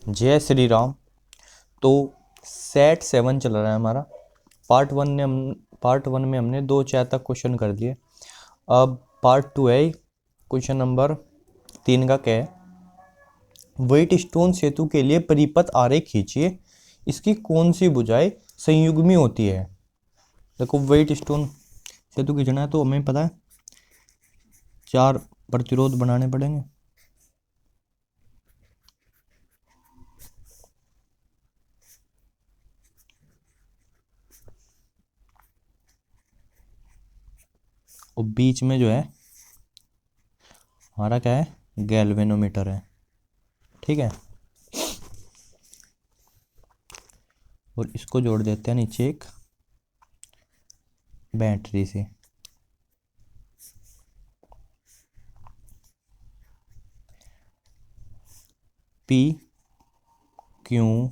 जय श्री राम। तो सेट 7 चल रहा है हमारा। पार्ट वन में हमने 2 4 तक क्वेश्चन कर दिए। अब पार्ट 2 है। क्वेश्चन नंबर 3 का क्या है? व्हीट स्टोन सेतु के लिए परिपथ आरेख खींचिए, इसकी कौन सी भुजाएं संयुग्मी होती है? देखो, व्हीट स्टोन सेतु खींचना है तो हमें पता है 4 प्रतिरोध बनाने पड़ेंगे। और बीच में जो है हमारा क्या है, गैल्वेनोमीटर है। ठीक है, और इसको जोड़ देते हैं नीचे एक बैटरी से। पी क्यू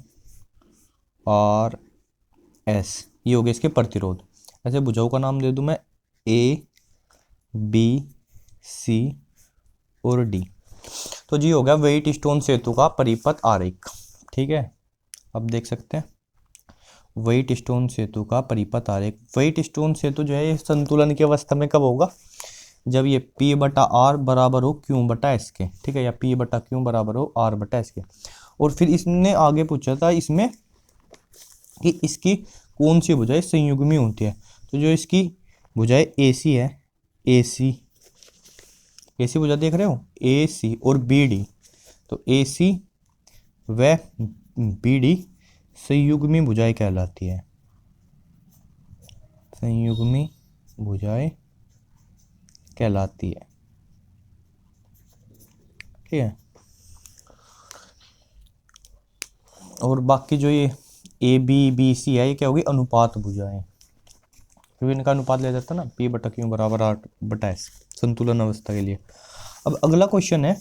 आर एस, ये हो गया इसके प्रतिरोध। ऐसे भुजाओं का नाम दे दूं मैं ए बी सी और डी। तो जी हो गया व्हीट स्टोन सेतु का परिपथ आरेख। ठीक है, अब देख सकते हैं व्हीट स्टोन सेतु का परिपथ आरेख। व्हीट स्टोन सेतु जो है ये संतुलन की अवस्था में कब होगा? जब ये P बटा आर बराबर हो Q बटा एस के। ठीक है, या P बटा Q बराबर हो R बटा एस के। और फिर इसने आगे पूछा था इसमें कि इसकी कौन सी भुजाएं संयुग्मी होती है। तो जो इसकी भुजाएं AC है, AC भुजा देख रहे हो, AC और BD। तो AC व BD संयुग्मी भुजाएं कहलाती है। संयुग्मी भुजाएं कहलाती है। ठीक है, और बाकी जो ये ए बी बी सी है ये क्या होगी? अनुपात भुजाएं, क्योंकि इनका अनुपात लिया जाता है ना P बटा Q बराबर R बटा S, संतुलन अवस्था के लिए। अब अगला क्वेश्चन है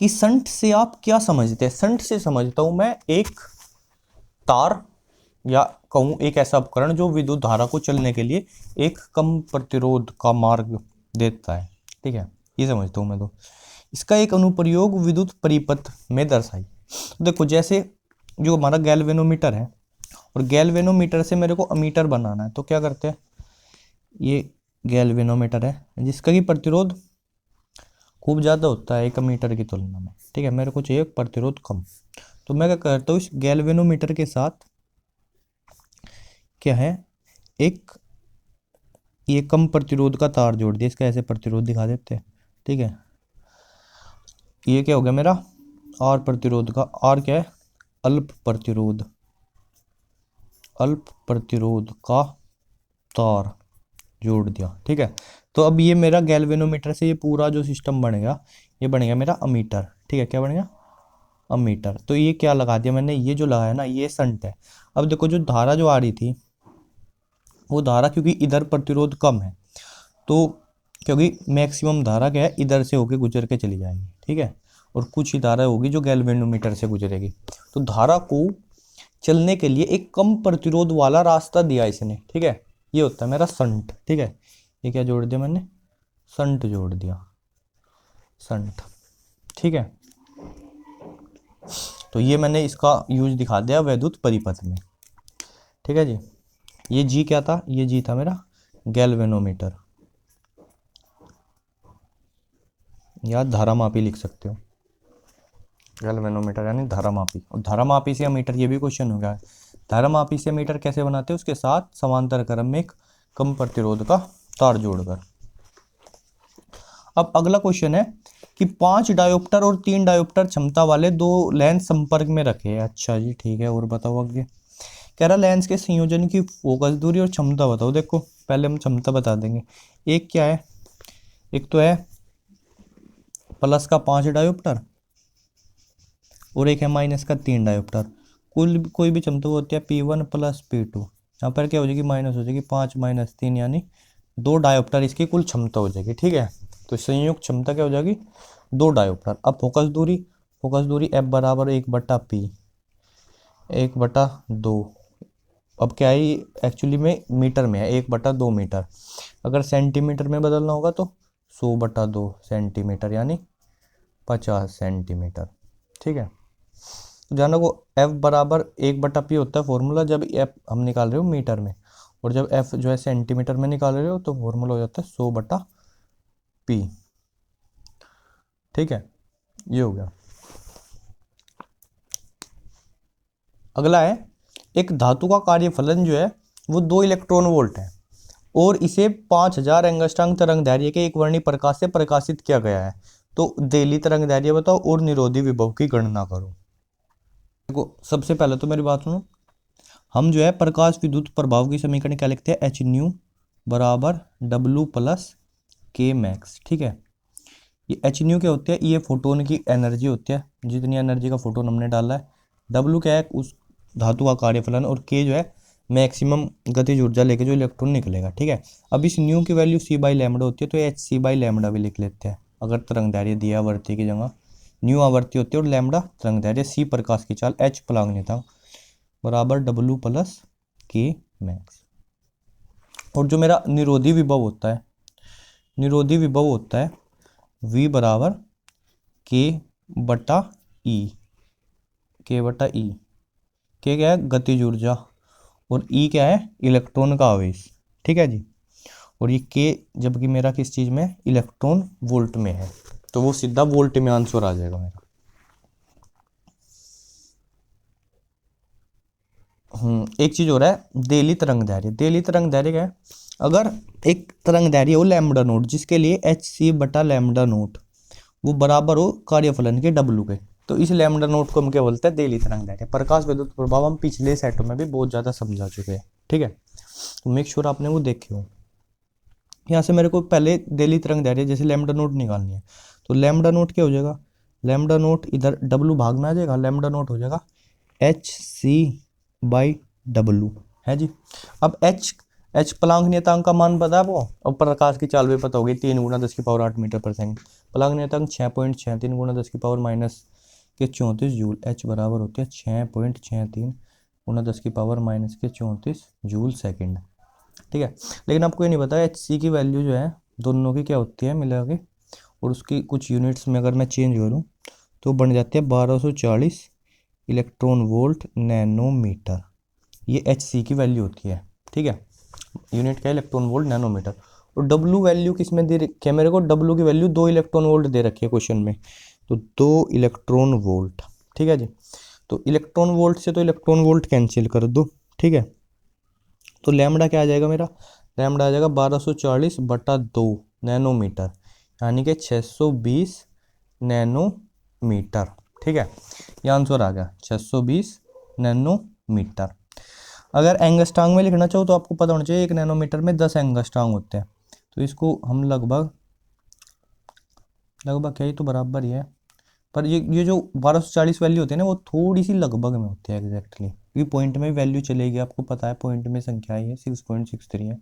कि संट से आप क्या समझते हैं? संट से समझता हूं मैं एक तार या कहूं एक ऐसा उपकरण जो विद्युत धारा को चलने के लिए एक कम प्रतिरोध का मार्ग देता है। ठीक है, ये समझता हूं मैं। तो इसका एक अनुप्रयोग विद्युत परिपथ में दर्शाई। देखो, जैसे जो हमारा गैल्वेनोमीटर है और गैल्वेनोमीटर से मेरे को अमीटर बनाना है, तो क्या करते हैं, ये गैल्वेनोमीटर है जिसका की प्रतिरोध खूब ज़्यादा होता है एक अमीटर की तुलना में। ठीक है, मेरे को चाहिए प्रतिरोध कम। तो मैं क्या करता हूँ, इस गैल्वेनोमीटर के साथ क्या है, एक ये कम प्रतिरोध का तार जोड़ दिया। इसका ऐसे प्रतिरोध दिखा देते हैं। ठीक है, ये क्या हो गया मेरा आर प्रतिरोध का। आर क्या है? अल्प प्रतिरोध का तार जोड़ दिया। ठीक है, तो अब ये मेरा गैल्वेनोमीटर से ये पूरा जो सिस्टम बन गया, ये बन गया मेरा अमीटर। ठीक है, क्या बन गया? अमीटर। तो ये क्या लगा दिया मैंने, ये जो लगाया ना ये संट है। अब देखो, जो धारा जो आ रही थी वो धारा, क्योंकि इधर प्रतिरोध कम है तो क्योंकि मैक्सिमम धारा क्या है, इधर से होके गुजर के चली जाएगी। ठीक है, और कुछ ही धारा होगी जो गैल्वेनोमीटर से गुजरेगी। तो धारा को चलने के लिए एक कम प्रतिरोध वाला रास्ता दिया इसने। ठीक है, ये होता है मेरा संट। ठीक है, ये क्या जोड़ दिया मैंने? संट जोड़ दिया, संट। ठीक है, तो ये मैंने इसका यूज दिखा दिया वैद्युत परिपथ में। ठीक है जी, ये जी क्या था? ये जी था मेरा गैल्वेनोमीटर, या धारामापी लिख सकते हो। गैल्वेनोमीटर यानी धारामापी, और धारामापी से मीटर, ये भी क्वेश्चन हो गया है। धारामापी से मीटर कैसे बनाते हैं? उसके साथ समांतर क्रम में एक कम प्रतिरोध का तार जोड़कर। अब अगला क्वेश्चन है कि 5 डायोप्टर और 3 डायोप्टर क्षमता वाले 2 लेंस संपर्क में रखे हैं। अच्छा जी, ठीक है, और बताओ आगे। कह रहा लेंस के संयोजन की फोकस दूरी और क्षमता बताओ। देखो, पहले हम क्षमता बता देंगे। एक क्या है, एक तो है प्लस का 5 डायोप्टर और एक है माइनस का 3 डायोप्टर। कुल कोई भी क्षमता होती है P1 प्लस P2। यहाँ पर क्या हो जाएगी? माइनस हो जाएगी 5 माइनस 3 यानी 2 डायोप्टर इसकी कुल क्षमता हो जाएगी। ठीक है, तो संयुक्त क्षमता क्या हो जाएगी? 2 डायोप्टर। अब फोकस दूरी F बराबर 1/P, 1/2। अब क्या है, एक्चुअली में मीटर में है, 1/2 मीटर। अगर सेंटीमीटर में बदलना होगा तो 100/2 सेंटीमीटर यानी 50 सेंटीमीटर। ठीक है, तो ध्यान रखो एफ बराबर 1/p होता है फॉर्मूला जब एफ हम निकाल रहे हो मीटर में, और जब एफ जो है सेंटीमीटर में निकाल रहे हो तो फॉर्मूला हो जाता है 100/p। ठीक है, ये हो गया। अगला है एक धातु का कार्यफलन जो है वो 2 इलेक्ट्रॉन वोल्ट है और इसे 5000 एंगस्ट्रॉम तरंगदैर्घ्य के एक वर्णी प्रकाश से प्रकाशित किया गया है। तो देली तरंगदैर्घ्य बताओ और निरोधी विभव की गणना करो। देखो सबसे पहले तो मेरी बात सुनो, हम जो है प्रकाश विद्युत प्रभाव की समीकरण क्या लिखते हैं, एच न्यू बराबर डब्लू प्लस के मैक्स। ठीक है, ये एच न्यू क्या होती है, ये फोटोन की एनर्जी होती है, जितनी एनर्जी का फोटोन हमने डाला है। डब्लू क्या है, उस धातु का कार्यफलन, और के जो है मैक्सिमम गतिज ऊर्जा लेके जो इलेक्ट्रॉन निकलेगा। ठीक है, अब इस न्यू की वैल्यू सी बाई लैम्डा होती है, तो एच सी बाई लैम्डा भी लिख लेते हैं अगर तरंगदैर्घ्य दिया आवर्ती की जगह। न्यू आवर्ती होती है और लैम्डा तरंगदैर्घ्य, सी प्रकाश की चाल, एच प्लांक नियतांक बराबर डब्लू प्लस के मैक्स। और जो मेरा निरोधी विभव होता है, निरोधी विभव होता है V बराबर के बटा ई। के बटा ई, के क्या है गतिज ऊर्जा, और ई क्या है इलेक्ट्रॉन का आवेश। ठीक है जी, और ये के जबकि मेरा किस चीज़ में, इलेक्ट्रॉन वोल्ट में है, तो वो सीधा वोल्ट में आंसर आ जाएगा मेरा। एक चीज़ हो रहा है देली तरंगदैर्घ्य। देली तरंगदैर्घ्य क्या है, अगर एक तरंगदैर्घ्य हो लैम्डा नोट जिसके लिए एच सी बटा लैम्डा नोट वो बराबर हो कार्यफलन के डब्लू के, तो इस लैम्डा नोट को हम क्या बोलते हैं, देली तरंगदैर्घ्य। प्रकाश विद्युत प्रभाव हम पिछले सेटों में भी बहुत ज़्यादा समझा चुके हैं। ठीक है, तो मेक श्योर आपने वो देखे हो। यहाँ से मेरे को पहले देली तरंगदैर्घ्य जैसे लैम्डा नोट निकालनी है, तो लैम्डा नोट क्या हो जाएगा, लैम्डा नोट इधर डब्लू भाग में आ जाएगा, लैम्डा नोट हो जाएगा एच सी बाई डब्लू है जी। अब एच प्लांक नियतांक का मान पता है वो, अब प्रकाश की चाल भी पता होगी, 3 × 10⁻8 मीटर पर सेकंड। प्लांक नियतांक 6.63 × 10⁻⁻34 जूल। एच बराबर होती है 6.63 × 10⁻⁻34 जूल सेकंड। ठीक है, लेकिन आपको ये नहीं पता एच सी की वैल्यू जो है दोनों की क्या होती है मिला के, और उसकी कुछ यूनिट्स में अगर मैं चेंज करूँ तो बन जाती है 1240 इलेक्ट्रॉन वोल्ट नैनोमीटर। ये एच सी की वैल्यू होती है। ठीक है, यूनिट क्या है इलेक्ट्रॉन वोल्ट नैनोमीटर। और डब्लू वैल्यू किस में दे रखी है मेरे को, डब्लू की वैल्यू 2 इलेक्ट्रॉन वोल्ट दे रखी है क्वेश्चन में, तो 2 इलेक्ट्रॉन वोल्ट। ठीक है जी, तो इलेक्ट्रॉन वोल्ट से तो इलेक्ट्रॉन वोल्ट कैंसिल कर दो। ठीक है, तो लैम्डा क्या आ जाएगा मेरा, लैम्डा आ जाएगा 1240/2 नैनोमीटर, यानी कि 620 नैनोमीटर। ठीक है, ये आंसर आ गया 620 नैनोमीटर। अगर एंगस्ट्रांग में लिखना चाहो तो आपको पता होना चाहिए 1 नैनोमीटर में 10 एंगस्ट्रांग होते हैं, तो इसको हम लगभग क्या ही तो बराबर ही है, पर ये जो 1240 वैल्यू होती है ना वो थोड़ी सी लगभग में होती है एग्जैक्टली, क्योंकि पॉइंट में वैल्यू चलेगी, आपको पता है पॉइंट में संख्या है 6.63 है,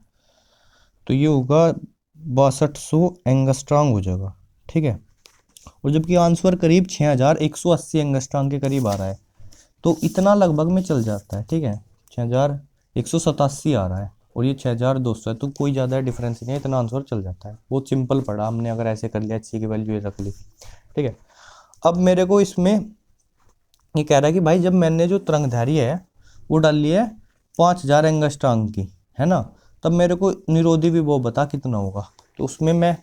तो ये होगा 6200 एंगस्ट्रांग हो जाएगा। ठीक है, और जबकि आंसर करीब 6180 एंगस्ट्रांग के करीब आ रहा है, तो इतना लगभग में चल जाता है। ठीक है, 6187 आ रहा है और ये 6200 है, तो कोई ज़्यादा डिफरेंस नहीं है, इतना आंसर चल जाता है। बहुत सिंपल पड़ा हमने, अगर ऐसे कर लिया एच सी की वैल्यू ये रख ली। ठीक है, अब मेरे को इसमें ये कह रहा है कि भाई जब मैंने जो तरंगधारी है वो डाल ली है 5000 एंगस्ट्रांग की, है ना, तब मेरे को निरोधी विभव बता कितना होगा, तो उसमें मैं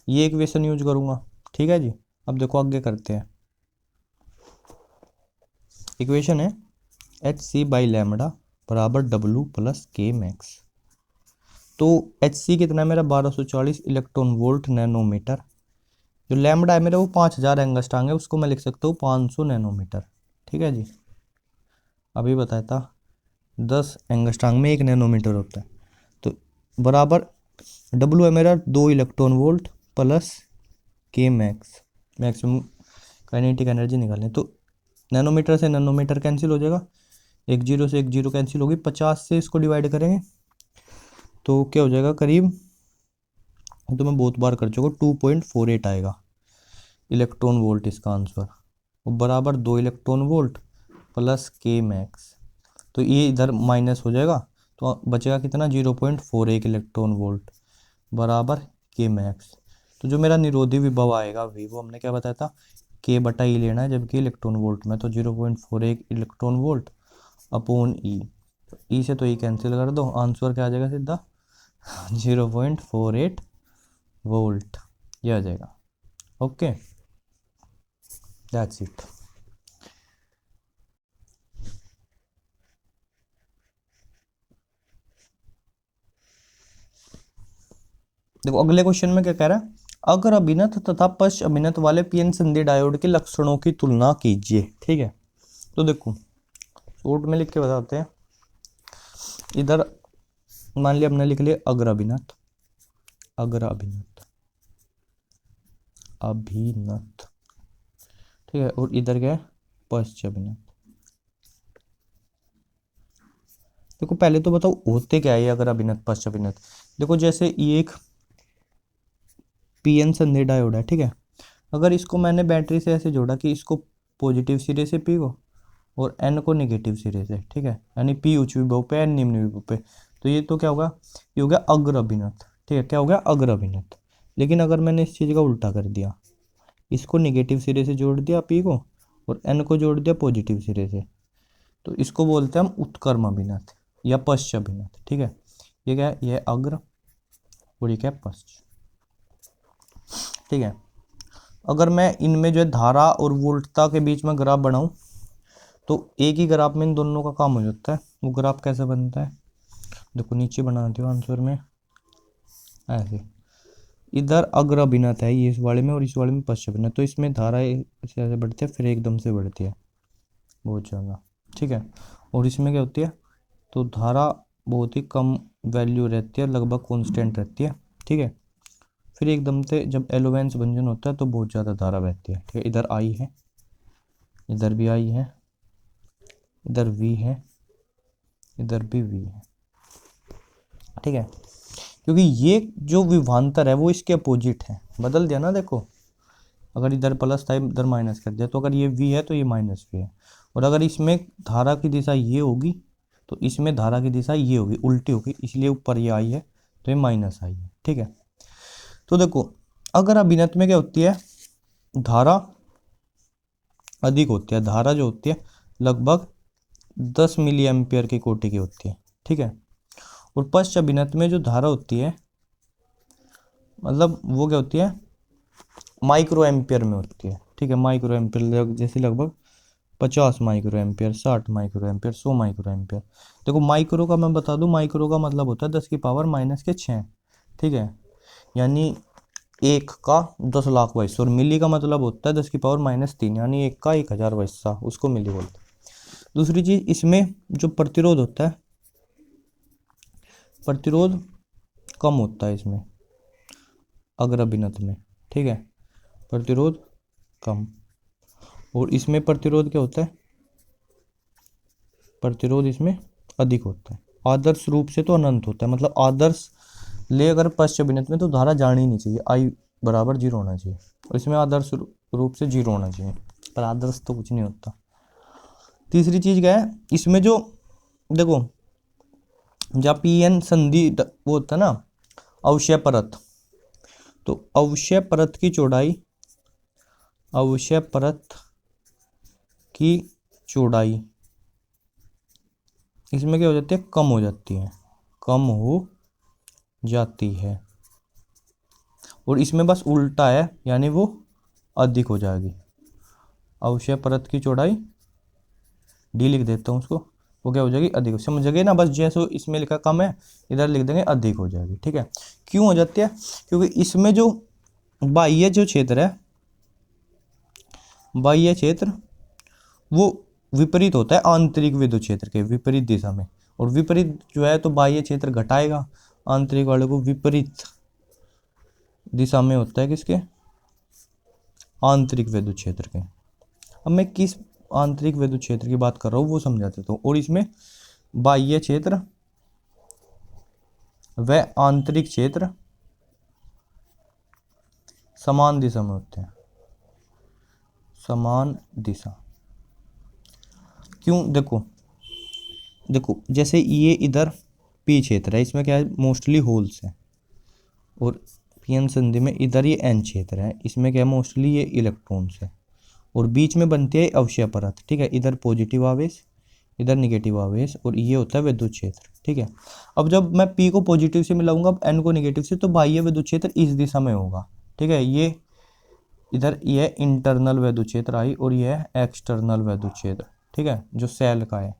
ये इक्वेशन यूज करूँगा। ठीक है जी, अब देखो आगे करते हैं। इक्वेशन है एच सी बाई लैम्डा बराबर डब्लू प्लस के मैक्स। तो एच सी कितना है मेरा 1240 इलेक्ट्रॉन वोल्ट नैनोमीटर, जो लैम्डा है मेरा वो 5000 एंगस्ट्रांग है, उसको मैं लिख सकता हूँ 500 नैनोमीटर। ठीक है जी, अभी बताया था 10 एंगस्ट्रांग में 1 नैनोमीटर होता है, तो बराबर डब्लू है मेरा 2 इलेक्ट्रॉन वोल्ट प्लस के मैक्स, मैक्सिमम काइनेटिक एनर्जी निकालनी, तो नैनोमीटर से नैनोमीटर कैंसिल हो जाएगा, 1 0 से 1 0 कैंसिल होगी, 50 से इसको डिवाइड करेंगे तो क्या हो जाएगा करीब, तो मैं बहुत बार कर चुका, 2.48 आएगा इलेक्ट्रॉन वोल्ट इसका आंसर, और बराबर 2 इलेक्ट्रॉन वोल्ट प्लस के मैक्स, तो ये इधर माइनस हो जाएगा, तो बचेगा कितना 0.41 इलेक्ट्रॉन वोल्ट बराबर के मैक्स। तो जो मेरा निरोधी विभव आएगा वी, वो हमने क्या बताया था के बटा ई लेना है, जबकि इलेक्ट्रॉन वोल्ट में, तो 0.48 इलेक्ट्रॉन वोल्ट अपॉन ई। ई से तो ई कैंसिल कर दो, आंसर क्या आ जाएगा सीधा 0.48 वोल्ट, ये आ जाएगा। Okay, that's it. देखो अगले क्वेश्चन में क्या कह रहा है, अगर अभिनत तथा पश्च अभिनत वाले पीएन संधि डायोड के लक्षणों की तुलना कीजिए। ठीक है, तो देखो शॉर्ट में लिख के बताते हैं। इधर मान लिया हमने लिख लिया अग्र अभिनत, अग्र अभिनत, अभिनत, ठीक है, और इधर क्या है पश्च अभिनत। देखो पहले तो बताओ होते क्या है अगर अभिनत पश्च अभिनत। देखो जैसे ये एक पीएन संधि डायोड है, ठीक है, अगर इसको मैंने बैटरी से ऐसे जोड़ा कि इसको पॉजिटिव सिरे से पी को और एन को नेगेटिव सिरे से, ठीक है, यानी पी उच्च विभव पे एन निम्न विभव पे, तो ये तो क्या होगा, ये हो गया अग्र अभिनत। ठीक है, क्या हो गया अग्र अभिनत। लेकिन अगर मैंने इस चीज़ का उल्टा कर दिया, इसको नेगेटिव सिरे से जोड़ दिया पी को और एन को जोड़ दिया पॉजिटिव सिरे से, तो इसको बोलते हैं हम उत्क्रम अभिनत या पश्च अभिनत। ठीक है, ये क्या है, ये अग्र और ये क्या है पश्च। ठीक है, अगर मैं इनमें जो है धारा और वोल्टता के बीच में ग्राफ बनाऊं तो एक ही ग्राफ में इन दोनों का काम हो जाता है। वो ग्राफ कैसे बनता है, देखो नीचे बनाती हूँ आंसर में ऐसे, इधर अग्र अभिनत है ये इस वाले में और इस वाले में पश्च अभिनत, तो इसमें धारा ऐसे बढ़ती है फिर एकदम से बढ़ती है बहुत ज़्यादा। ठीक है, और इसमें क्या होती है, तो धारा बहुत ही कम वैल्यू रहती है, लगभग कांस्टेंट रहती है। ठीक है, फिर एकदम से जब एलोवेंस भंजन होता है तो बहुत ज़्यादा धारा बहती है। ठीक है, इधर आई है, इधर भी आई है, इधर वी है, इधर भी वी है। ठीक है, क्योंकि ये जो विभवांतर है वो इसके अपोजिट है, बदल दिया ना। देखो अगर इधर प्लस था इधर माइनस कर दिया, तो अगर ये वी है तो ये माइनस वी है, और अगर इसमें धारा की दिशा ये होगी तो इसमें धारा की दिशा ये होगी, उल्टी होगी, इसलिए ऊपर ये आई है तो ये माइनस आई है। ठीक है, तो देखो अगर अभिनत में क्या होती है, धारा अधिक होती है, धारा जो होती है लगभग 10 मिली एम्पियर की कोटि की होती है। ठीक है, और पश्च अभिनत में जो धारा होती है मतलब वो क्या होती है माइक्रो एम्पियर में होती है। ठीक है, माइक्रो एम्पियर जैसे लगभग 50 micro ampere, 60 micro ampere, 100 micro ampere. देखो माइक्रो का मैं बता दूं, माइक्रो का मतलब होता है 10 की पावर -6। ठीक है, यानी 1 का 10 लाख हिस्सा, और मिली का मतलब होता है 10 की पावर -3, यानी 1 का 1000 हिस्सा, उसको मिली बोलते हैं। दूसरी चीज इसमें जो प्रतिरोध होता है, प्रतिरोध कम होता है इसमें अग्र अभिनत में। ठीक है, प्रतिरोध कम, और इसमें प्रतिरोध क्या होता है, प्रतिरोध इसमें अधिक होता है। आदर्श रूप से तो अनंत होता है, मतलब आदर्श ले अगर पश्च अभिनत में तो धारा जानी ही नहीं चाहिए, आई बराबर 0 होना चाहिए, और इसमें आदर्श रूप से 0 होना चाहिए, पर आदर्श तो कुछ नहीं होता। तीसरी चीज क्या है, इसमें जो देखो जब पीएन संधि वो होता है ना अवक्षय परत, तो अवक्षय परत की चौड़ाई, अवक्षय परत की चौड़ाई इसमें क्या हो जाती है, कम हो जाती है, कम हो जाती है, और इसमें बस उल्टा है, यानी वो अधिक हो जाएगी। अवक्षय परत की चौड़ाई डी लिख देता हूँ उसको, वो क्या हो जाएगी अधिक, समझ गए ना। बस जैसे इसमें लिखा कम है इधर लिख देंगे अधिक हो जाएगी। ठीक है, क्यों हो जाती है, क्योंकि इसमें जो बाह्य जो क्षेत्र है, बाह्य क्षेत्र वो विपरीत होता है आंतरिक विद्युत क्षेत्र के, विपरीत दिशा में, और विपरीत जो है तो बाह्य क्षेत्र घटाएगा, आंतरिक वाले को विपरीत दिशा में होता है किसके, आंतरिक विद्युत क्षेत्र के। अब मैं किस आंतरिक विद्युत क्षेत्र की बात कर रहा हूँ वो समझा देता हूँ। और इसमें बाह्य क्षेत्र व आंतरिक क्षेत्र समान दिशा में होते हैं, समान दिशा। क्यों, देखो देखो जैसे ये इधर पी क्षेत्र है, इसमें क्या है मोस्टली होल्स है, और पीएन संधि में इधर ये एन क्षेत्र है, इसमें क्या है मोस्टली ये इलेक्ट्रॉन्स है, और बीच में बनती है अवक्षय परत, ठीक है। इधर पॉजिटिव आवेश, इधर निगेटिव आवेश, और ये होता है विद्युत क्षेत्र, ठीक है। अब जब मैं P को पॉजिटिव से मिलाऊंगा N को निगेटिव से, तो बाह्य विद्युत क्षेत्र इस दिशा में होगा, ठीक है। ये इधर ये इंटरनल विद्युत क्षेत्र आई और ये है एक्सटर्नल विद्युत क्षेत्र, ठीक है, जो सेल का है।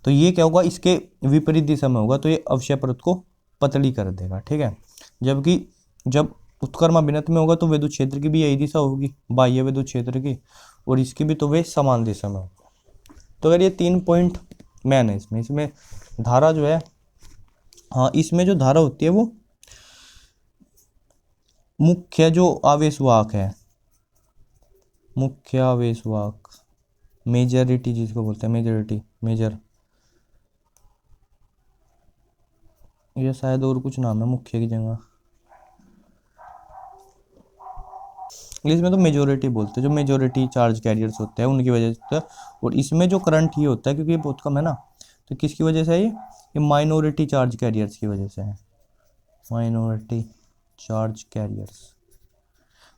तो ये क्या होगा, इसके विपरीत दिशा में होगा, तो ये अवक्षय परत को पतली कर देगा, ठीक है। जबकि जब उत्क्रम अभिनत में होगा तो विद्युत क्षेत्र की भी यही दिशा होगी, बाह्य विद्युत क्षेत्र की, और इसकी भी, तो वे समान दिशा में होगा। तो अगर ये 3 पॉइंट मैन है इसमें धारा जो है, हाँ, इसमें जो धारा होती है वो मुख्य जो आवेशवाहक है, मुख्य आवेशवाहक, मेजॉरिटी जिसको बोलते हैं, मेजर, ये शायद और कुछ नाम है मुख्य की जगह, इंग्लिश में तो मेजोरिटी बोलते हैं, जो मेजोरिटी चार्ज कैरियर्स होते हैं उनकी वजह से। और इसमें जो करंट ये होता है, क्योंकि ये बहुत कम है ना, तो किसकी वजह से है ये माइनॉरिटी चार्ज कैरियर्स की वजह से है, माइनॉरिटी चार्ज कैरियर्स।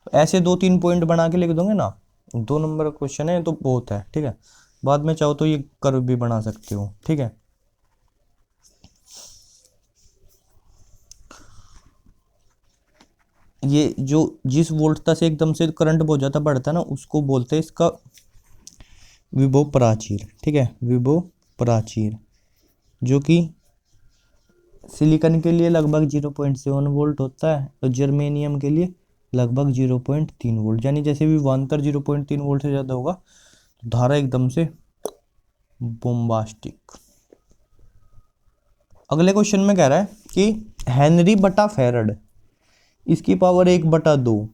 तो ऐसे 2-3 पॉइंट बना के लिख दोगे ना, 2 नंबर का क्वेश्चन है तो बहुत है, ठीक है। बाद में चाहो तो ये कर्व भी बना सकते हो, ठीक है। ये जो जिस वोल्टता से एकदम से करंट बहुत ज़्यादा बढ़ता है ना, उसको बोलते हैं इसका विभव प्राचीर, ठीक है, विभव प्राचीर, जो कि सिलिकॉन के लिए लगभग 0.7 वोल्ट होता है और जर्मेनियम के लिए लगभग 0.3 वोल्ट। यानी जैसे भी विभवांतर 0.3 वोल्ट से ज़्यादा होगा तो धारा एकदम से बोम्बास्टिक। अगले क्वेश्चन में कह रहा है कि हेनरी बटा फेरड, इसकी पावर 1/2,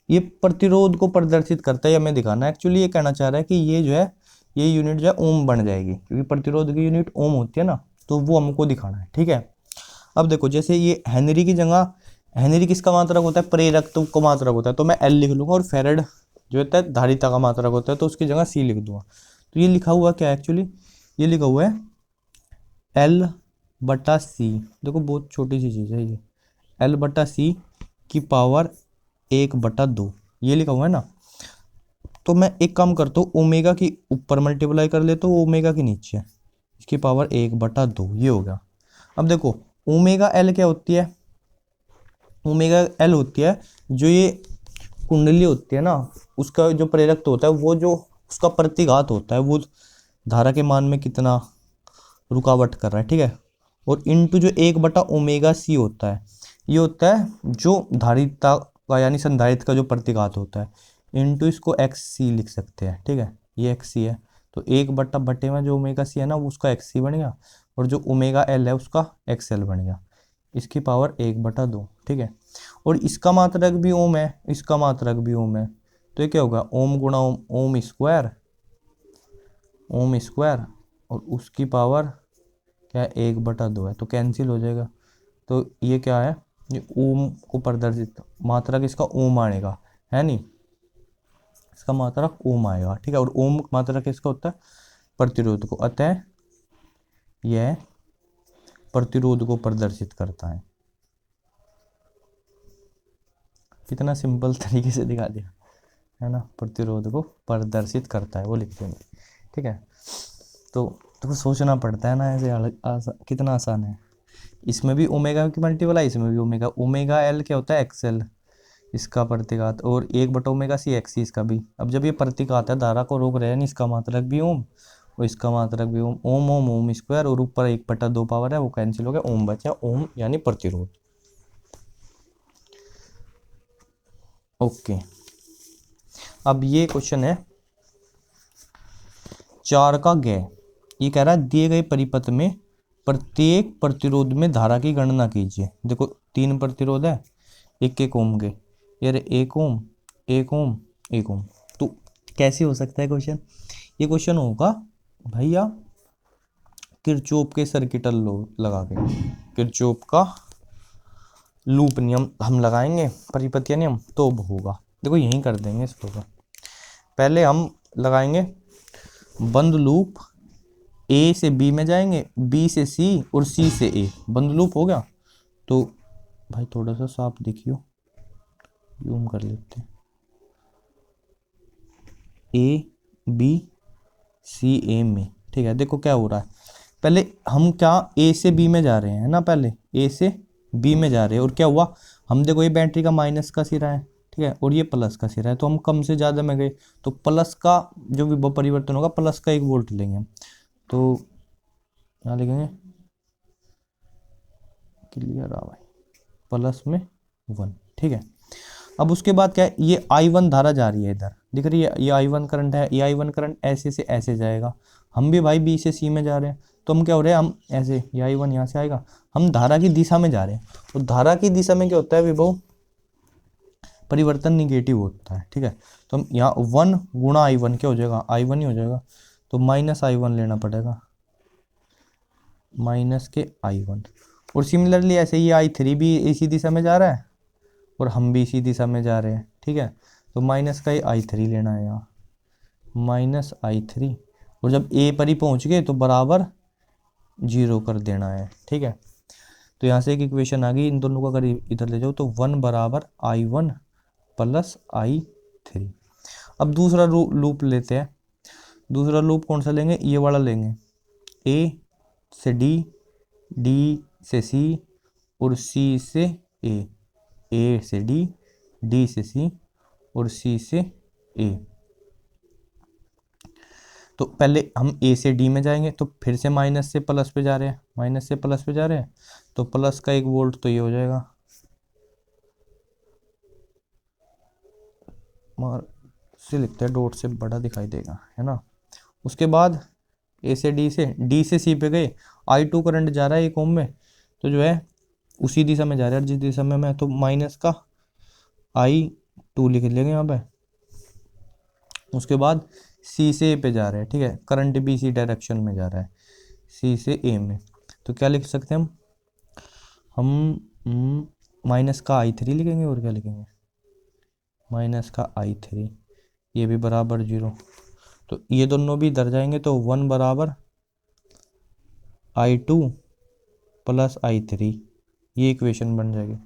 ये प्रतिरोध को प्रदर्शित करता है, हमें दिखाना है। एक्चुअली ये कहना चाह रहा है कि ये जो है, ये यूनिट जो है ओम बन जाएगी, क्योंकि प्रतिरोध की यूनिट ओम होती है ना, तो वो हमको दिखाना है, ठीक है। अब देखो, जैसे ये हेनरी की जगह, हेनरी किसका मात्रक होता है, प्रेरक तो का मात्रक होता है, तो मैं एल लिख लूंगा, और फेरड जो होता है धारिता का मात्रक होता है, तो उसकी जगह सी लिख दूंगा। तो ये लिखा हुआ क्या है, एक्चुअली ये लिखा हुआ है L/C। देखो बहुत छोटी सी चीज़ है ये, L/C की पावर 1/2, ये लिखा हुआ है ना। तो मैं एक काम करता हूँ, ओमेगा की ऊपर मल्टीप्लाई कर लेता हूँ, ओमेगा की नीचे, इसकी पावर 1/2, ये हो गया। अब देखो ओमेगा एल क्या होती है, ओमेगा एल होती है जो ये कुंडली होती है ना, उसका जो प्रेरक होता है, वो जो उसका प्रतिघात होता है, वो धारा के मान में कितना रुकावट कर रहा है, ठीक है। और इनटू जो 1/ओमेगा C होता है, ये होता है जो धारिता का यानी संधारित्र का जो प्रतिघात होता है, इनटू इसको XC लिख सकते हैं, ठीक है। ये XC है, तो 1/बटे में जो ओमेगा C है ना, वो उसका XC बन गया, और जो ओमेगा L है उसका XL बन गया, इसकी पावर 1/2, ठीक है। और इसका मात्रक भी ओम है, इसका मात्रक भी ओम है, तो ये क्या होगा, ओम गुणा ओम, ओम स्क्वायर, और उसकी पावर क्या है, 1/2 है, तो कैंसिल हो जाएगा। तो ये क्या है, ये ओम को प्रदर्शित, मात्रक इसका ओम आएगा, है नहीं, इसका मात्रक ओम आएगा, ठीक है। और ओम मात्रक इसका होता है प्रतिरोध को, अतः यह प्रतिरोध को प्रदर्शित करता है। कितना सिंपल तरीके से दिखा दिया है ना, प्रतिरोध को प्रदर्शित करता है, वो लिख देंगे, ठीक है। तो सोचना पड़ता है ना, ऐसे कितना आसान है। इसमें भी ओमेगा की मल्टीप्लाई, इसमें भी ओमेगा, ओमेगा एल क्या होता है, एक्सएल, इसका प्रतिघात, और 1/ओमेगा C XC इसका भी। अब जब ये प्रतिघात है, धारा को रोक रहे हैं, इसका मात्रक भी ओम और इसका मात्रक भी ओम, ओम ओम ओम स्क्वायर, और ऊपर 1/2 पावर है, वो कैंसिल हो गया, ओम बचा, ओम यानी प्रतिरोध। ओके, अब ये क्वेश्चन है 4 का ग, ये कह रहा है दिए गए परिपथ में प्रत्येक प्रतिरोध में धारा की गणना कीजिए। देखो 3 प्रतिरोध है, 1-1 ओम के, यार 1 ओम 1 ओम 1 ओम, तो कैसे हो सकता है क्वेश्चन, ये क्वेश्चन होगा भैया किरचॉफ के सर्किटल लॉ लगा के, किरचॉफ का लूप नियम हम लगाएंगे, परिपथीय नियम, तो होगा। देखो यहीं कर देंगे इसको, पहले हम लगाएंगे बंद लूप, A से B में जाएंगे, B से C और C से A, बंद लूप हो गया। तो भाई थोड़ा सा साफ देखियो, जूम कर लेते हैं, ए बी सी ए में, ठीक है। देखो क्या हो रहा है, पहले हम क्या ए से बी में जा रहे हैं ना, पहले ए से बी में जा रहे हैं, और क्या हुआ, हम देखो ये बैटरी का माइनस का सिरा है, ठीक है, और ये प्लस का सिरा है, तो हम कम से ज़्यादा में गए, तो प्लस का जो विभव परिवर्तन होगा प्लस का 1 वोल्ट लेंगे हम, तो यहाँ लिखेंगे क्लियर आ भाई, प्लस में 1, ठीक है। अब उसके बाद क्या है, ये I1 धारा जा रही है इधर, दिख रही है, ये I1 करंट है, ये I1 करंट ऐसे से ऐसे जाएगा, हम भी भाई बी से सी में जा रहे हैं, तो हम क्या हो रहे हैं, हम ऐसे, ये I1 यहाँ से आएगा, हम धारा की दिशा में जा रहे हैं, तो धारा की दिशा में क्या होता है, विभव परिवर्तन निगेटिव होता है, ठीक है। तो हम यहाँ 1 गुणा I1 क्या हो जाएगा, I1 ही हो जाएगा, तो -I1 लेना पड़ेगा, माइनस के I1, और सिमिलरली ऐसे ही I3 भी इसी दिशा में जा रहा है, और हम भी इसी दिशा में जा रहे हैं, ठीक है, तो माइनस का I3 लेना है यहाँ, -I3, और जब ए पर ही पहुँच गए तो बराबर 0 कर देना है, ठीक है। तो यहाँ से एक इक्वेशन आ गई, इन दोनों को अगर इधर ले जाओ तो 1 बराबर I1 प्लस I3। अब दूसरा लूप लेते हैं, दूसरा लूप कौन सा लेंगे, ये वाला लेंगे, ए से डी, डी से सी, और सी से ए से डी, डी से सी, और सी से ए। तो पहले हम ए से डी में जाएंगे, तो फिर से माइनस से प्लस पे जा रहे हैं, माइनस से प्लस पे जा रहे हैं, तो प्लस का 1 वोल्ट तो ये हो जाएगा, मगर से लिखते हैं डॉट से बड़ा दिखाई देगा, है ना। उसके बाद ए से डी से सी पे गए, I2 करंट जा रहा है 1 ओम में, तो जो है उसी दिशा में जा रहा है जिस दिशा में मैं, तो माइनस का I2 लिख लेंगे यहाँ पे। उसके बाद सी से ए पे जा रहे हैं, ठीक है, करंट भी इसी डायरेक्शन में जा रहा है, सी से ए में, तो क्या लिख सकते हैं हम माइनस का I3 लिखेंगे, और क्या लिखेंगे, माइनस का I3, ये भी बराबर 0, तो ये दोनों भी इधर जाएंगे, तो 1 बराबर I2 प्लस I3, ये इक्वेशन बन जाएगी।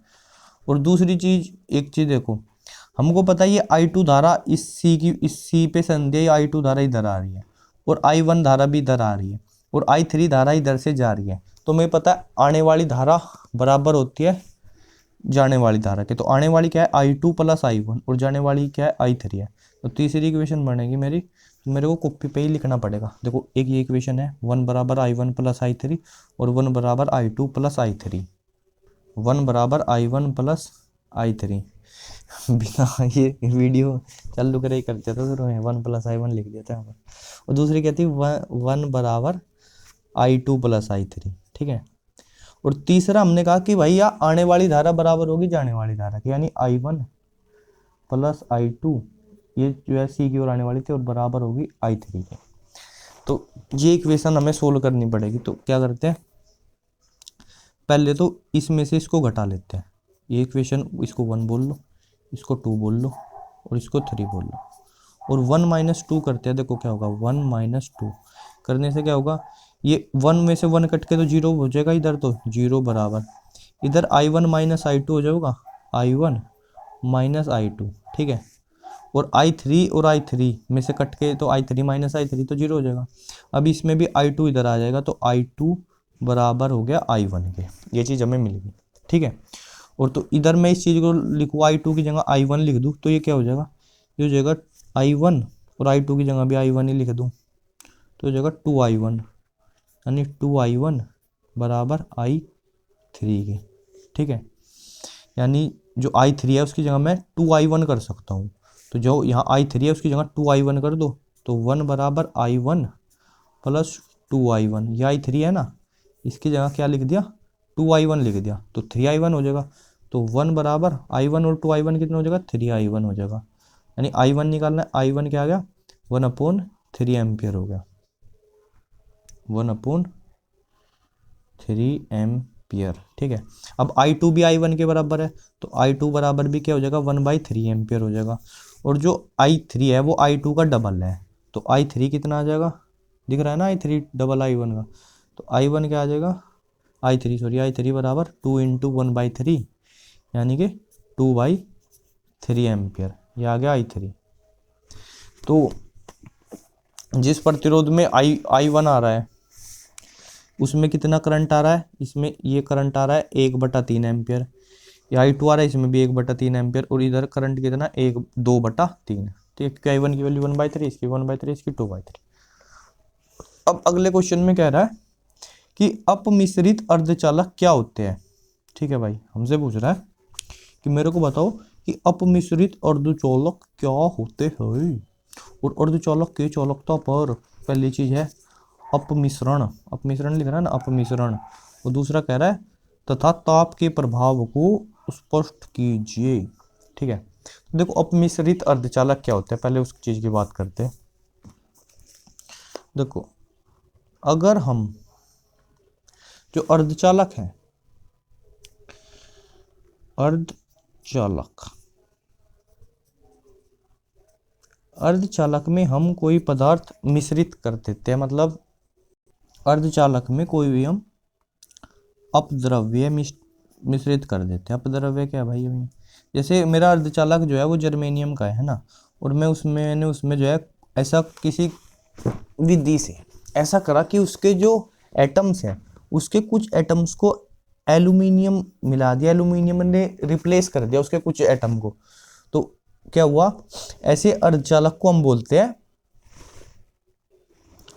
और दूसरी चीज़, एक चीज़ देखो, हमको पता है ये I2 धारा इस सी पे संध्या I2 धारा इधर आ रही है, और I1 धारा भी इधर आ रही है, और I3 धारा इधर से जा रही है, तो मुझे पता है आने वाली धारा बराबर होती है जाने वाली धारा के, तो आने वाली क्या है I2 प्लस I1, और जाने वाली क्या है I3 है, तो तीसरी इक्वेशन बनेगी मेरी, तो मेरे को कॉपी पे ही लिखना पड़ेगा। देखो एक ये इक्वेशन है, 1 बराबर I1 प्लस I3, और 1 बराबर I2 प्लस I3, 1 बराबर I1 प्लस I3, बिना ये वीडियो चालू करे ही कर देता तो 1 प्लस I1 लिख देता है यहाँ पर। और दूसरी कहती है 1 बराबर I2 प्लस I3, ठीक है। और तीसरा हमने कहा कि भैया आने वाली धारा बराबर होगी जाने वाली धारा की, यानी I1 प्लस I2, ये जो है सी की ओर आने वाली थी, और बराबर होगी I3 के। तो ये इक्वेशन हमें सोल्व करनी पड़ेगी, तो क्या करते हैं, पहले तो इसमें से इसको घटा लेते हैं, ये इक्वेशन, इसको 1 बोल लो, इसको 2 बोल लो, और इसको 3 बोल लो, और 1 - 2 करते हैं। देखो क्या होगा, 1 - 2 करने से क्या होगा, ये 1 में से 1 कट के तो 0 हो जाएगा इधर, तो 0 बराबर इधर I1 माइनस I2 हो जाएगा, I1 माइनस I2, ठीक है, और I3 में से कट के तो I3 माइनस I3 तो 0 हो जाएगा। अब इसमें भी I2 इधर आ जाएगा, तो I2 बराबर हो गया I1 के, ये चीज़ हमें मिल गई, ठीक है। और तो इधर मैं इस चीज़ को लिखूँ, I2 की जगह I1 लिख दूँ, तो ये क्या हो जाएगा, ये हो जाएगा I1, और I2 की जगह भी I1 ही लिख दूँ, तो हो जाएगा 2I1, यानी 2I1 बराबर I3 के, ठीक है। यानी जो I3 है उसकी जगह मैं 2I1 कर सकता हूँ, तो जो यहाँ I3 है उसकी जगह 2I1 कर दो, तो 1 बराबर I1 प्लस 2I1, ये I3 है ना, इसकी जगह क्या लिख दिया, 2I1 लिख दिया, तो 3I1 हो जाएगा। तो 1 बराबर I1 और 2I1 कितना हो जाएगा, 3I1 हो जाएगा, यानी I1 निकालना है, I1 क्या आ गया, 1/3 एम्पियर हो गया, 1/3 एम्पियर, ठीक है। अब I2 भी I1 के बराबर है, तो I2 बराबर भी क्या हो जाएगा, 1/3 एम्पियर हो जाएगा, और जो I3 है वो I2 का डबल है, तो I3 कितना आ जाएगा, दिख रहा है ना, I3 डबल I1 का, तो I1 क्या आ जाएगा, I3 बराबर 2 × 1/3, यानी कि 2/3 एम्पियर, ये आ गया I3। तो जिस प्रतिरोध में I1 आ रहा है उसमें कितना करंट आ रहा है, इसमें ये करंट आ रहा है 1/3 एम्पियर, या I2 आ रहा है इसमें भी 1/3 एम्पियर, और इधर करंट कितना 2/3। ठीक है, I1 की वैल्यू 1/3, इसकी 1/3, इसकी 2/3। अब अगले क्वेश्चन में कह रहा है कि अपमिश्रित अर्धचालक क्या होते हैं। ठीक है भाई, हमसे पूछ रहा है कि मेरे को बताओ कि अपमिश्रित अर्धचालक क्या होते हैं, और अर्धचालक के चालकता पर पहली चीज है अपमिश्रण, अपमिश्रण लिख रहा है ना, अपमिश्रण। और दूसरा कह रहा है तथा ताप के प्रभाव को स्पष्ट कीजिए। ठीक है, तो देखो अपमिश्रित अर्धचालक क्या होते हैं, पहले उस चीज की बात करते हैं। देखो, अगर हम जो अर्धचालक है, अर्धचालक में हम कोई पदार्थ मिश्रित कर देते हैं, मतलब अर्धचालक में कोई भी हम अपद्रव्य मिश्रित कर देते हैं। अपद्रव्य क्या भाई, जैसे मेरा अर्धचालक जो है वो जर्मेनियम का है ना, और मैंने उसमें जो है ऐसा किसी विधि से ऐसा करा कि उसके जो एटम्स हैं उसके कुछ एटम्स को एल्यूमिनियम मिला दिया, एल्यूमिनियम ने रिप्लेस कर दिया उसके कुछ एटम को, तो क्या हुआ, ऐसे अर्धचालक को हम बोलते हैं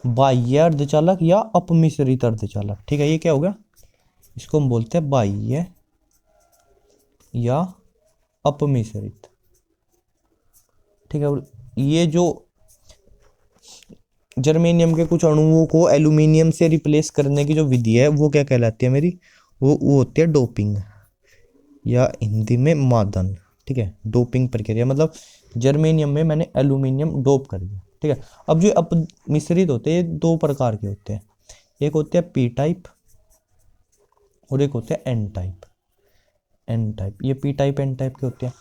बाह्य अर्धचालक या अपमिश्रित अर्धचालक। ठीक है, ये क्या हो गया, इसको हम बोलते हैं बाह्य या अपमिश्रित। ठीक है, और ये जो जर्मेनियम के कुछ अणुओं को एल्यूमिनियम से रिप्लेस करने की जो विधि है वो क्या कहलाती है मेरी, वो होती है डोपिंग, या हिंदी में मादन। ठीक है, डोपिंग प्रक्रिया, मतलब जर्मेनियम में मैंने एल्यूमिनियम डोप कर दिया। ठीक है, अब जो अपमिश्रित होते हैं ये दो प्रकार के होते हैं, एक होते हैं पी टाइप और एक होते हैं एन टाइप। ये पी टाइप एन टाइप के होते हैं।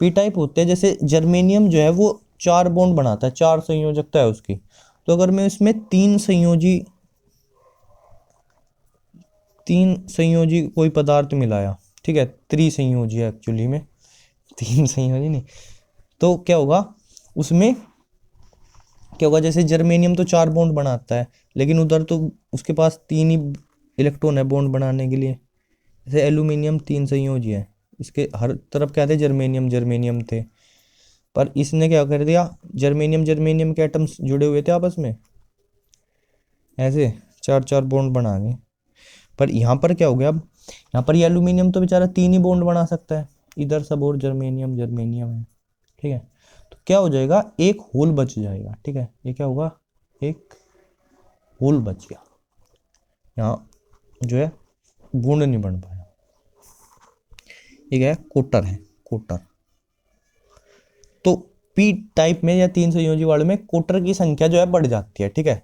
पी टाइप होते हैं जैसे जर्मेनियम जो है वो 4 बॉन्ड बनाता है, 4 संयोजकता है उसकी, तो अगर मैं इसमें 3 संयोजी कोई पदार्थ मिलाया, ठीक है, त्रिसंयोजी है एक्चुअली में, 3 संयोजी नहीं, तो क्या होगा उसमें, क्या होगा, जैसे जर्मेनियम तो 4 बॉन्ड बनाता है लेकिन उधर तो उसके पास 3 ही इलेक्ट्रॉन है बॉन्ड बनाने के लिए। जैसे एल्यूमिनियम 3 संयोजी है, इसके हर तरफ क्या थे, जर्मेनियम थे, पर इसने क्या कर दिया, जर्मेनियम के एटम्स जुड़े हुए थे आपस में, ऐसे 4 बॉन्ड बना गए। पर यहाँ पर क्या हो गया, अब यहाँ पर ये एल्यूमिनियम तो बेचारा 3 ही बॉन्ड बना सकता है, इधर सब और जर्मेनियम है। ठीक है, तो क्या हो जाएगा, एक होल बच जाएगा। ठीक है, ये क्या होगा, एक होल बच गया, यहाँ जो है बॉन्ड नहीं बन पाया। ये क्या है, कोटर। तो पी टाइप में या 3 संयोजी वाले में कोटर की संख्या जो है बढ़ जाती है। ठीक है,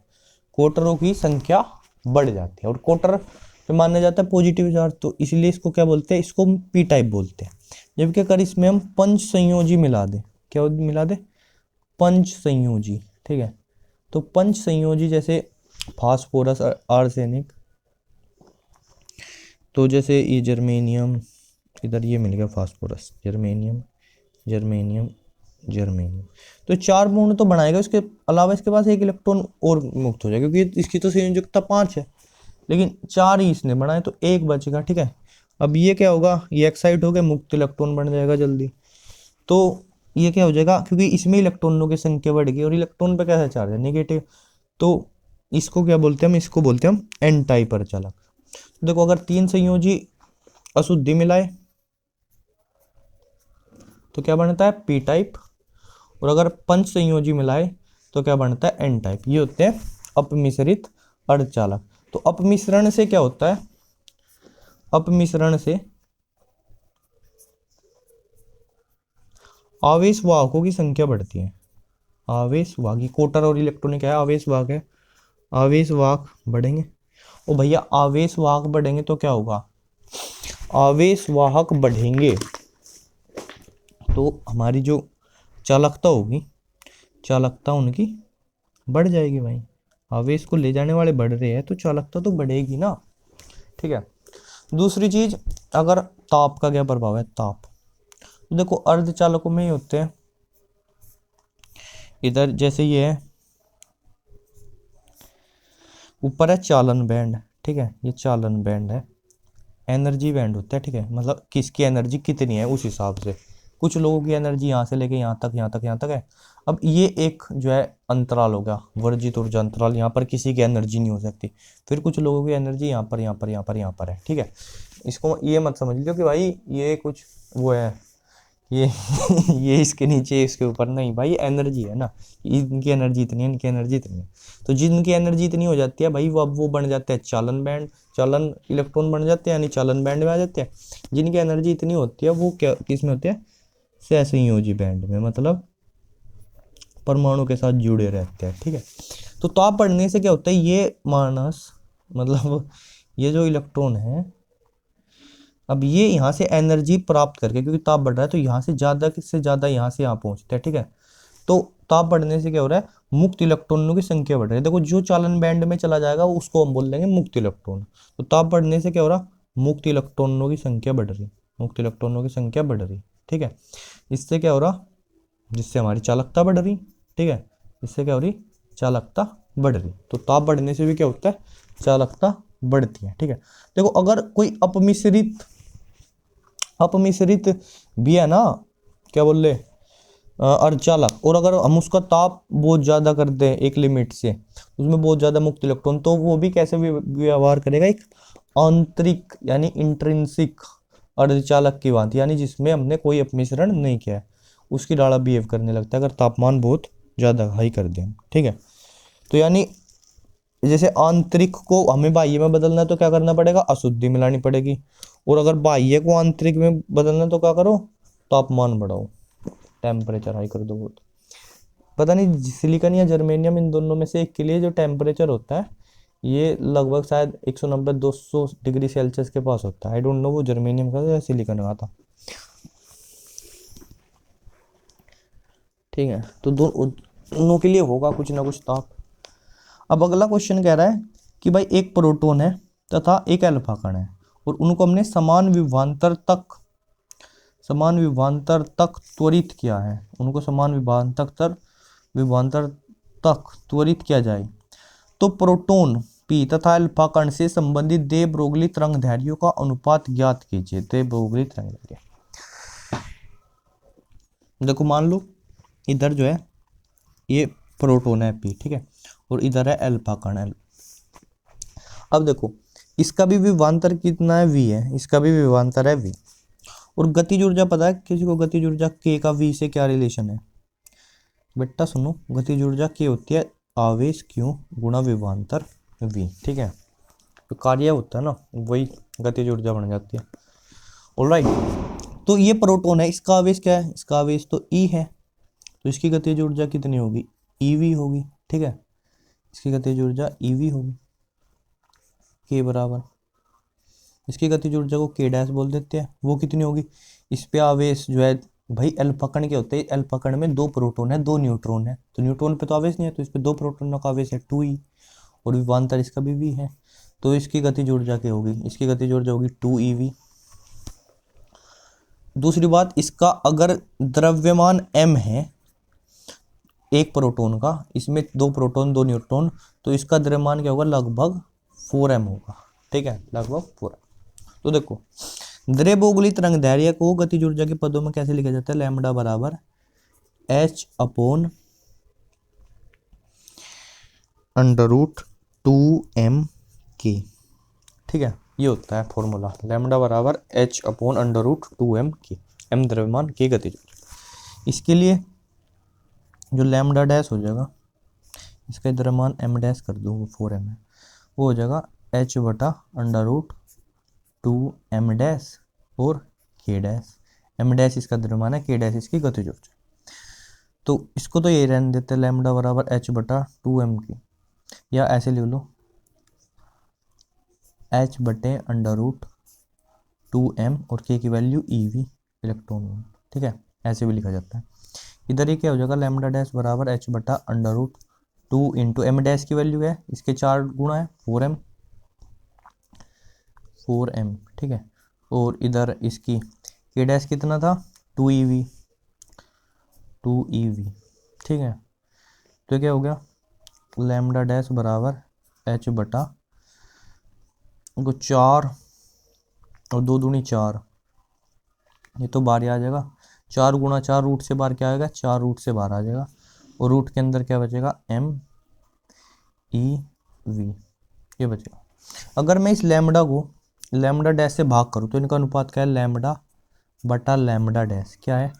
कोटरों की संख्या बढ़ जाती है, और कोटर पे माना जाता है पॉजिटिव चार्ज, तो इसलिए इसको क्या बोलते हैं, इसको पी टाइप बोलते हैं। जबकि अगर इसमें हम पंच संयोजी मिला दे, क्या मिला दे, पंच संयोजी। ठीक है, तो पंच संयोजी जैसे फास्फोरस, आर्सेनिक, तो जैसे ये जर्मेनियम, इधर ये मिल गया फास्फोरस, जर्मेनियम, तो 4 बॉन्ड तो बनाएगा, उसके अलावा इसके पास एक इलेक्ट्रॉन और मुक्त हो जाएगा, क्योंकि इसकी तो संयोजकता 5 है लेकिन 4 ही इसने बनाए, तो एक बचेगा। ठीक है, अब ये क्या होगा, ये एक्साइट हो गया, मुक्त इलेक्ट्रॉन बन जाएगा जल्दी, तो ये क्या हो जाएगा, क्योंकि इसमें इलेक्ट्रॉनों की संख्या बढ़ गई और इलेक्ट्रॉन पे कैसा चार्ज है, नेगेटिव, तो इसको क्या बोलते हैं, इसको बोलते हैं हम एन टाइप अर्धचालक। देखो, अगर 3 संयोजी अशुद्धि मिलाए तो क्या बनता है, पी टाइप, और अगर पंच संयोजी मिलाए तो क्या बनता है, एन टाइप। ये होते हैं अपमिश्रित अर्धचालक। तो अपमिश्रण से क्या होता है, अपमिश्रण से आवेश वाहकों की संख्या बढ़ती है। आवेश वाहक, कोटर और इलेक्ट्रॉनिक है, आवेश वाहक है, आवेश वाहक बढ़ेंगे। ओ भैया, आवेश वाहक बढ़ेंगे तो क्या होगा, आवेश वाहक बढ़ेंगे तो हमारी जो चालकता होगी, चालकता उनकी बढ़ जाएगी भाई, आवेश को ले जाने वाले बढ़ रहे हैं तो चालकता तो बढ़ेगी ना। ठीक है, दूसरी चीज, अगर ताप का क्या प्रभाव है, ताप, तो देखो अर्धचालकों में ही होते हैं, इधर जैसे ये है ऊपर है चालन बैंड, ठीक है, ये चालन बैंड है, एनर्जी बैंड होता है, ठीक है, मतलब किसकी एनर्जी कितनी है उस हिसाब से। कुछ लोगों की एनर्जी यहाँ से लेके यहाँ तक यहाँ तक यहाँ तक है। अब ये एक जो है अंतराल हो गया, वर्जित ऊर्जा अंतराल, यहाँ पर किसी की एनर्जी नहीं हो सकती। फिर कुछ लोगों की एनर्जी यहाँ पर यहाँ पर यहाँ पर यहाँ पर है, ठीक है। इसको ये मत समझ लो कि भाई ये कुछ वो है, ये ये इसके नीचे इसके ऊपर, नहीं भाई, एनर्जी है ना, इनकी एनर्जी इतनी है, इनकी एनर्जी इतनी है। तो जिनकी एनर्जी इतनी हो जाती है भाई, वो अब वो बन जाते हैं चालन बैंड, चालन इलेक्ट्रॉन बन जाते हैं, यानी चालन बैंड में आ जाते हैं। जिनकी एनर्जी इतनी होती है वो क्या किस में होते हैं, सहसंयोजी बैंड में, मतलब परमाणु के साथ जुड़े रहते हैं, ठीक है। तो ताप बढ़ने से क्या होता है, ये मानस मतलब ये जो इलेक्ट्रॉन है, अब ये यहाँ से एनर्जी प्राप्त करके, क्योंकि ताप बढ़ रहा है तो यहाँ से ज़्यादा यहाँ से यहाँ पहुँचते हैं, ठीक है। तो ताप बढ़ने से क्या हो रहा है, मुक्त इलेक्ट्रॉनों की संख्या बढ़ रही है। देखो जो चालन बैंड में चला जाएगा उसको हम बोल देंगे मुक्त इलेक्ट्रॉन। तो ताप बढ़ने से क्या हो रहा, मुक्त इलेक्ट्रॉनों की संख्या बढ़ रही, मुक्त इलेक्ट्रॉनों की संख्या बढ़ रही, ठीक है। इससे क्या हो रहा, जिससे हमारी चालकता बढ़ रही, ठीक है, इससे क्या हो रही, चालकता बढ़ रही। तो ताप बढ़ने से भी क्या होता है, चालकता बढ़ती है, ठीक है। देखो अगर कोई अपमिश्रित भी है ना, क्या बोल रहे, अर्धचालक, और अगर हम उसका ताप बहुत ज़्यादा कर दें एक लिमिट से, उसमें बहुत ज़्यादा मुक्त इलेक्ट्रॉन, तो वो भी कैसे व्यवहार करेगा, एक आंतरिक यानी इंट्रिंसिक अर्धचालक की भांति, यानी जिसमें हमने कोई अपमिश्रण नहीं किया है, उसकी डाला बिहेव करने लगता है अगर तापमान बहुत ज़्यादा हाई कर दें, ठीक है। तो यानी जैसे आंतरिक को हमें बाह्य में बदलना है तो क्या करना पड़ेगा, अशुद्धि मिलानी पड़ेगी, और अगर बाह्य को आंतरिक में बदलना है तो क्या करो, तापमान बढ़ाओ, टेम्परेचर हाई कर दो बहुत। पता नहीं सिलिकॉन या जर्मेनियम, इन दोनों में से एक के लिए जो टेम्परेचर होता है ये लगभग शायद 190-200 डिग्री सेल्सियस के पास होता है। आई डोंट नो वो जर्मेनियम का या सिलिकॉन का था, ठीक है। तो दोनों के लिए होगा कुछ ना कुछ ताप। अब अगला क्वेश्चन कह रहा है कि भाई एक प्रोटॉन है तथा एक अल्फा कण है, और उनको हमने समान विभवांतर तक त्वरित किया है, उनको समान विभवांतर तक त्वरित किया जाए तो प्रोटॉन पी तथा अल्फा कण से संबंधित दे ब्रोगली तरंगदैर्घ्यों का अनुपात ज्ञात कीजिए। दे ब्रोगली तरंगदैर्घ्य, देखो मान लो इधर जो है ये प्रोटॉन है पी, ठीक है, और इधर है अल्फा कण है। अब देखो इसका भी विभवांतर कितना है, वी है, इसका भी विभवांतर है वी, और गतिज ऊर्जा पता है किसी को, गतिज ऊर्जा के का वी से क्या रिलेशन है बेटा, सुनो, गतिज ऊर्जा के होती है आवेश क्यों गुणा विभवांतर वी, ठीक है। तो कार्य होता है ना वही गतिज ऊर्जा बन जाती है, ऑलराइट। तो ये प्रोटॉन है, इसका आवेश क्या है, इसका आवेश तो ई है, तो इसकी गतिज ऊर्जा कितनी होगी, ईवी होगी, ठीक है, इसकी गतिज ऊर्जा ईवी होगी, के बराबर, इसकी गतिज ऊर्जा को के डैश बोल देते हैं, वो कितनी होगी, इस पे आवेश जो है भाई अल्फा कण के होते हैं, अल्फा कण में 2 प्रोटॉन है 2 न्यूट्रॉन है, तो न्यूट्रॉन पे तो आवेश नहीं है, तो इस पे 2 प्रोटॉनों का आवेश है 2e, और विभवांतर इसका भी v है, तो इसकी गतिज ऊर्जा क्या होगी, इसकी गतिज ऊर्जा होगी 2ev। दूसरी बात, इसका अगर द्रव्यमान m है एक प्रोटॉन का, इसमें 2 प्रोटॉन 2 न्यूट्रॉन, तो इसका द्रव्यमान क्या होगा, लगभग 4m होगा, ठीक है, लगभग 4m। तो देखो द्रे ब्रोगली तरंगदैर्घ्य को गतिज ऊर्जा के पदों में कैसे लिखा जाता है, लैम्बडा बराबर h अपॉन √2m k, ठीक है, ये होता है फॉर्मूला, लैम्बडा बराबर h upon √2m k, m द्रव्यमान k गतिज ऊर्जा। इसके लिए जो लैम्बडा डैश हो जाएगा, इसका द्रव्यमान m डैश कर दूँ, 4m है, वो हो जाएगा h बटा √2m डैश और k डैश, m डैश इसका द्रव्यमान है, k डैश इसकी गतिज ऊर्जा। तो इसको तो ये रहने देते हैं, लैम्बडा बराबर h बटा 2m की, या ऐसे लिख लो h बटे √2m और k की वैल्यू ev इलेक्ट्रॉन वोल्ट, ठीक है, ऐसे भी लिखा जाता है। इधर ये क्या हो जाएगा, लैम्बडा डैश बराबर h बटा √2 इंटू m डैश की वैल्यू है, इसके 4 गुणा है 4m, ठीक है, और इधर इसकी k डैश कितना था 2ev, ठीक है। तो क्या हो गया, लैम्बडा डैश बराबर एच बटा को 4 और 2 दूनी 4, ये तो बाहर ही आ जाएगा। 4 गुणा 4 रूट से बाहर क्या आएगा, 4 रूट से बाहर आ जाएगा, और रूट के अंदर क्या बचेगा, एम ई वी, ये बचेगा। अगर मैं इस लैम्बडा को लैम्बडा डैश से भाग करूँ तो इनका अनुपात क्या है, लैम्बडा बटा लैम्बडा डैश क्या है,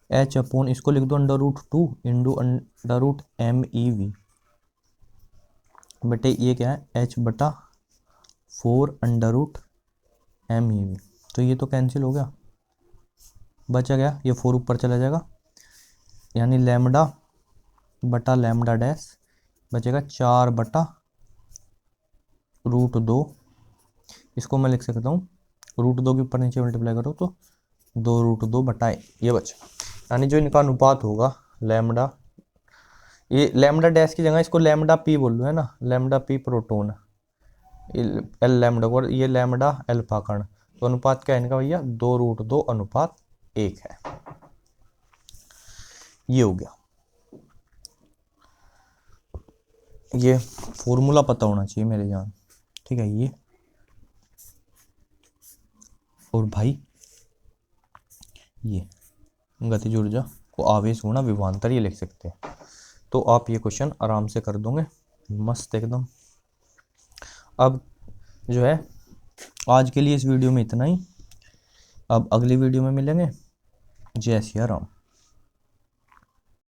एच अपॉन, इसको लिख दो √2 इंटू √MEV बटे ये क्या है, एच बटा 4 √MEV। तो ये तो कैंसिल हो गया, बचा गया ये 4 ऊपर चला जाएगा, यानी लैम्बडा बटा लैम्बडा डैश बचेगा 4 बटा √2। इसको मैं लिख सकता हूँ √2 के ऊपर नीचे मल्टीप्लाई करो तो 2 √2 बटा ये बचे, यानी जो इनका अनुपात होगा लैम्बडा, ये लैम्बडा डैश की जगह इसको लैम्बडा पी बोल लो है ना, lambda P proton L lambda, और ये लैम्बडा अल्फा कण, तो अनुपात क्या है इनका भैया, 2√2:1 है। ये हो गया, ये फॉर्मूला पता होना चाहिए मेरे जान, ठीक है। ये और भाई ये गतिज ऊर्जा को आवेश गुणा विभवांतर ये लिख सकते हैं, तो आप ये क्वेश्चन आराम से कर दोगे मस्त एकदम। अब जो है आज के लिए इस वीडियो में इतना ही, अब अगली वीडियो में मिलेंगे। जय सिया राम।